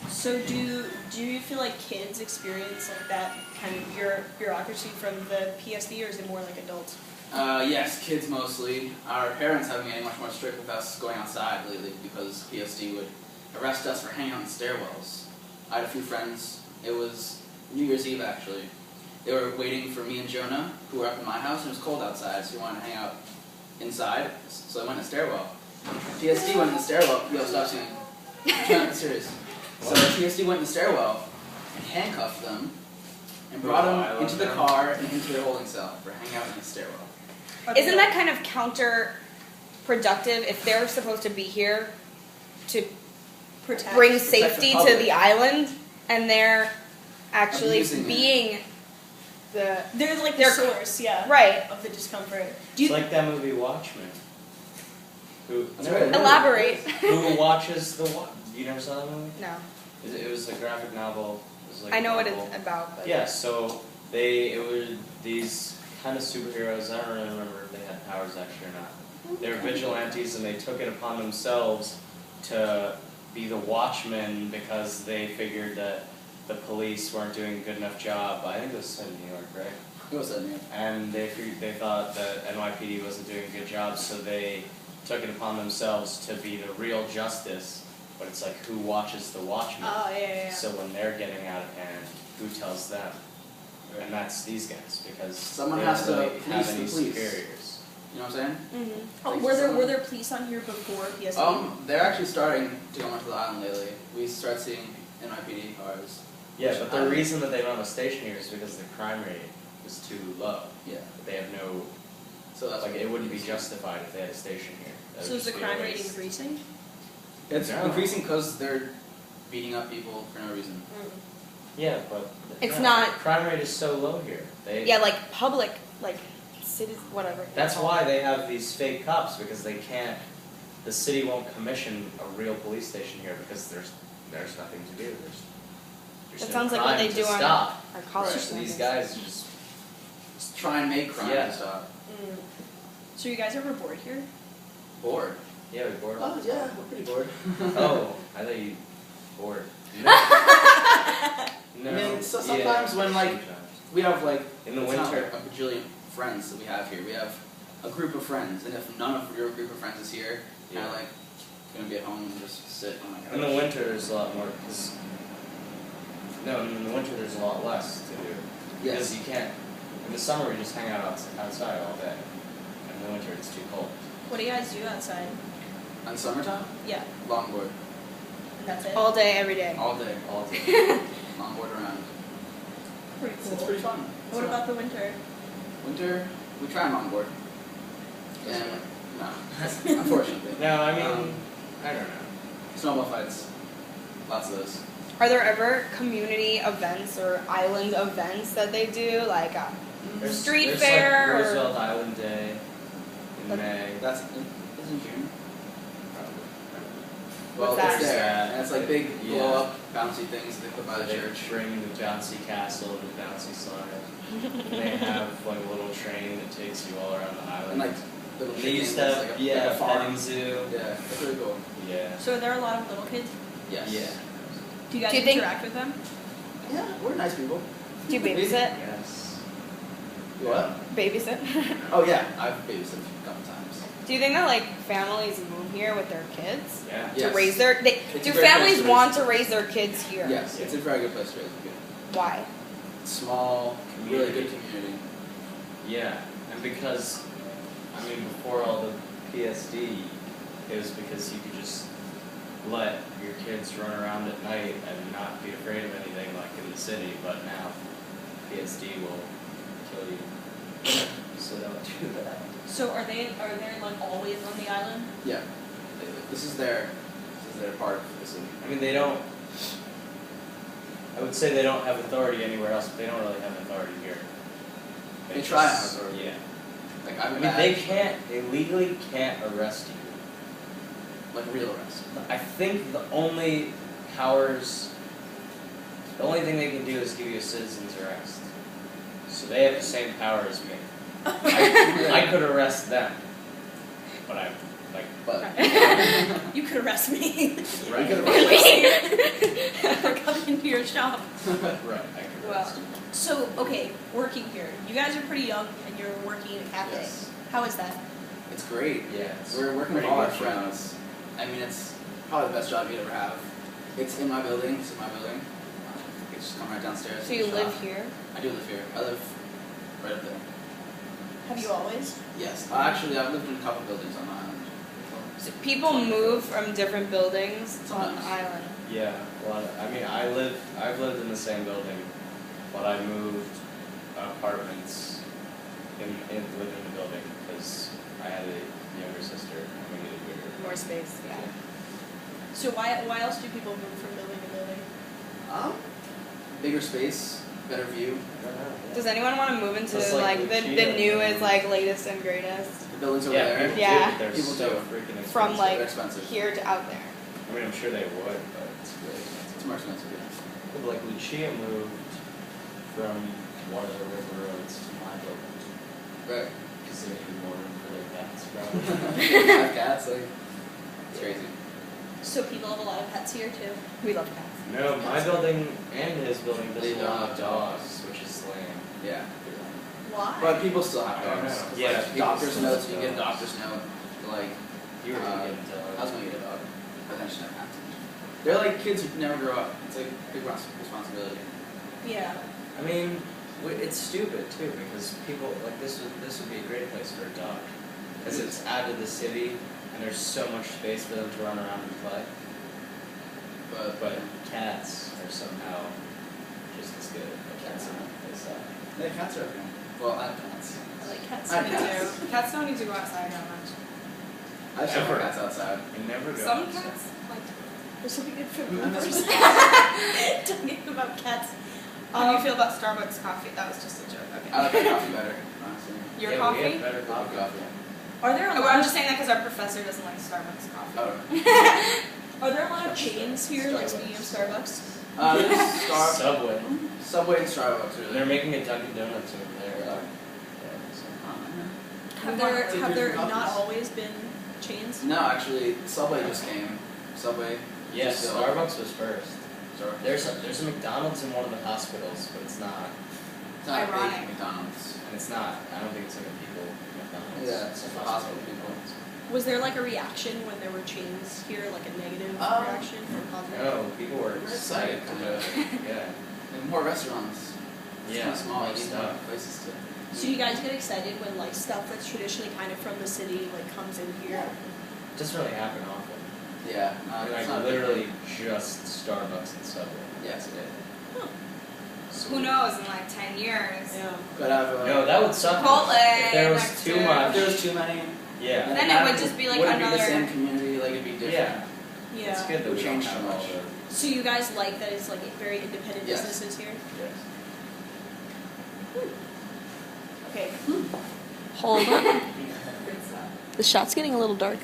So do you feel like kids experience like that kind of bureaucracy from the PSD, or is it more like adults? Yes, kids mostly. Our parents have been getting much more strict with us going outside lately because PSD would arrest us for hanging out in stairwells. I had a few friends, it was New Year's Eve actually. They were waiting for me and Jonah, who were up in my house, and it was cold outside, so we wanted to hang out inside, so I went in the stairwell. PSD went in the stairwell. Yo, stop singing. I'm trying to be serious. So PSD went in the stairwell and handcuffed them and brought them into the car and into their holding cell for hanging out in the stairwell. Isn't that kind of counterproductive if they're supposed to be here to bring safety to the island and they're actually being they're like the source, yeah, right, of the discomfort. It's like that movie Watchmen. Elaborate. Who watches the You never saw that movie? No. It was a graphic novel. It was like I know what it's about. But yeah, so it were these kind of superheroes. I don't really remember if they had powers actually or not. They were vigilantes, and they took it upon themselves to be the watchmen because they figured that the police weren't doing a good enough job. I think it was set in New York, right? It was set in New York. And they thought that NYPD wasn't doing a good job, so they took it upon themselves to be the real justice. But it's like, who watches the watchmen? Oh, yeah. So when they're getting out of hand, who tells them? And that's these guys, because someone they has don't to really have any superiors. You know what I'm saying? Mm-hmm. Oh, were there police on here before PSD? They're actually starting to go onto the island lately. We start seeing NYPD cars. Yeah, but the reason that they don't have a station here is because the crime rate is too low. Yeah. They have no. So that's like, it wouldn't be justified if they had a station here. So is the crime rate increasing? It's increasing because they're beating up people for no reason. Yeah, but it's not. The crime rate is so low here. Like public, like cities, whatever. That's why they have these fake cops, because they can't. The city won't commission a real police station here because there's nothing to do. There's That no sounds like what they crime do to on stop. our college. So these guys just try and make crime to stop. So you guys ever bored here? Bored? Yeah, we're bored. Oh yeah, we're pretty bored. Oh, I thought you bored. No. I mean, so sometimes when we have in the winter a bajillion friends that we have here. We have a group of friends, and if none of your group of friends is here, you're gonna be at home and just sit on my couch. In the winter, there's a lot more. In the winter there's a lot less to do. Yes. Because you can't. In the summer we just hang out outside all day. In the winter it's too cold. What do you guys do outside? On summertime? Yeah. Longboard. And that's it? All day, every day. All day. Longboard around. Pretty cool. It's pretty fun. What about the winter? Winter, we try and longboard. And no, unfortunately. No, I mean, I don't know. Snowball fights. Lots of those. Are there ever community events or island events that they do, like street fair? There's Roosevelt Island Day in May. That's in June. Probably. Well, What's it's that? there, and it's like big blow-up bouncy things they put by the church. Bring the bouncy castle, the bouncy slide. They have like a little train that takes you all around the island. And little they used to have, like a petting zoo. Yeah, it's really cool. Yeah. So are there a lot of little kids? Yes. Yeah. Do you guys interact with them? Yeah, we're nice people. Do you babysit? Yes. What? Babysit? Oh yeah, I've babysitted a couple times. Do you think that families move here with their kids? Yeah. To raise their do families want to raise their kids here? Yes, it's a very good place to raise a kid. Why? Small, really good community. Yeah, and because before all the PSD, it was because you could just let your kids run around at night and not be afraid of anything like in the city, but now PSD will kill you. So don't do that. So are they always on the island? Yeah. This is their part of the city. They don't. I would say they don't have authority anywhere else, but they don't really have authority here. They try to have authority. Yeah. They legally can't arrest you. Like real arrest. I think the only thing they can do is give you a citizen's arrest. So they have the same power as me. I could arrest them, but I Like, But You could arrest me we could for coming into your shop. right, I can Well, rest. So, okay, working here. You guys are pretty young and you're working in a cafe. Yes. How is that? It's great. Yeah, it's We're working with pretty all our much friends. I mean, it's probably the best job you'd ever have. It's in my building. You just come right downstairs. so you shop. live here? I do live here. I live right up there. Have you always? Yes. Actually, I've lived in a couple buildings on the island. So people move from different buildings on the Sometimes. island. Yeah, well, I mean, I've lived in the same building, but I moved apartments within the building because I had a younger sister and we needed bigger. More space, yeah. So why else do people move from building to building? Bigger space, better view. I don't know. Does anyone want to move into Just like like the Lucia. newest, like latest and greatest? The buildings over Yeah, there. people Yeah. do, but they're People so do. freaking expensive. From like They're expensive. here to out there. I mean, I'm sure they would, but it's really expensive. It's more expensive. Yeah. But like Lucia moved from one of the river roads to my building Right. because they needed more room for their cats, probably. 5 cats, like it's crazy. So people have a lot of pets here too. We love cats. No, my building and his building They doesn't don't have have dogs, which is lame. Yeah. Why? But people still have I don't dogs. know. 'Cause, Yeah, like, people doctor's still notes. have You get a dogs. doctor's note. Like You were gonna get a I was dog. gonna get a dog, but then I just never had to. They're like kids who never grow up. It's like a big responsibility. Yeah. I mean, it's stupid too because people like this would be a great place for a dog because it's out of the city and there's so much space for them to run around and play. But cats are somehow just as good. Cats are Yeah, cats are okay. Well, I have cats. I like cats I too. have cats. Cats don't need to go outside that much. I have Ever. cats outside. It never goes. Some cats like There's something good for I miss movers. my Talking about cats. How do you feel about Starbucks coffee? That was just a joke. I Okay. like my coffee better, honestly. Your Yeah, coffee? We have better I love coffee. Are there a Oh, lot I'm of just saying that because our professor doesn't like Starbucks coffee. Oh. Are there a lot of chains here, like speaking of Starbucks? There's Subway. Subway and Starbucks really. They're making a Dunkin' Donuts over there. Really? Have We want there to have do there coffees. not always been chains? No, actually, Subway just came. Subway. Yes, just Starbucks was first. Starbucks. There's a McDonald's in one of the hospitals, but it's not. It's not a big Ironic. McDonald's. And it's not. I don't think it's like a people McDonald's. Yeah, it's a for hospital people. Was there like a reaction when there were chains here, like a negative reaction or positive? No, people were We're excited excited, to do it. Yeah. And more restaurants. It's Yeah, kind of small. more You need stuff. more places to. So you guys get excited when like stuff that's traditionally kind of from the city like comes in here? It doesn't really happen often. Yeah. Like it's not literally just Starbucks and Subway. Yes. That's it. Huh. So- Who knows in like 10 years? Yeah. Could have No, that would suck. Chipotle If there was next too to- If much. there was too many. Yeah. Then it would just be like wouldn't be the another- same community. Like it'd be different. Yeah. Yeah. It's good that Would we don't change have too all much. the. So you guys like that it's like very independent Yes. businesses here? Yes. Okay. Hold on. The shot's getting a little dark.